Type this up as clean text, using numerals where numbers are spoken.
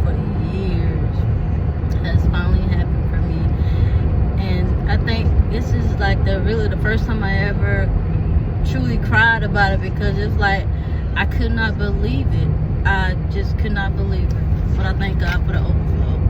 for years has finally happened for me. And I think this is like the first time I ever truly cried about it, because it's like I could not believe it. I just could not believe it. But I thank God for the open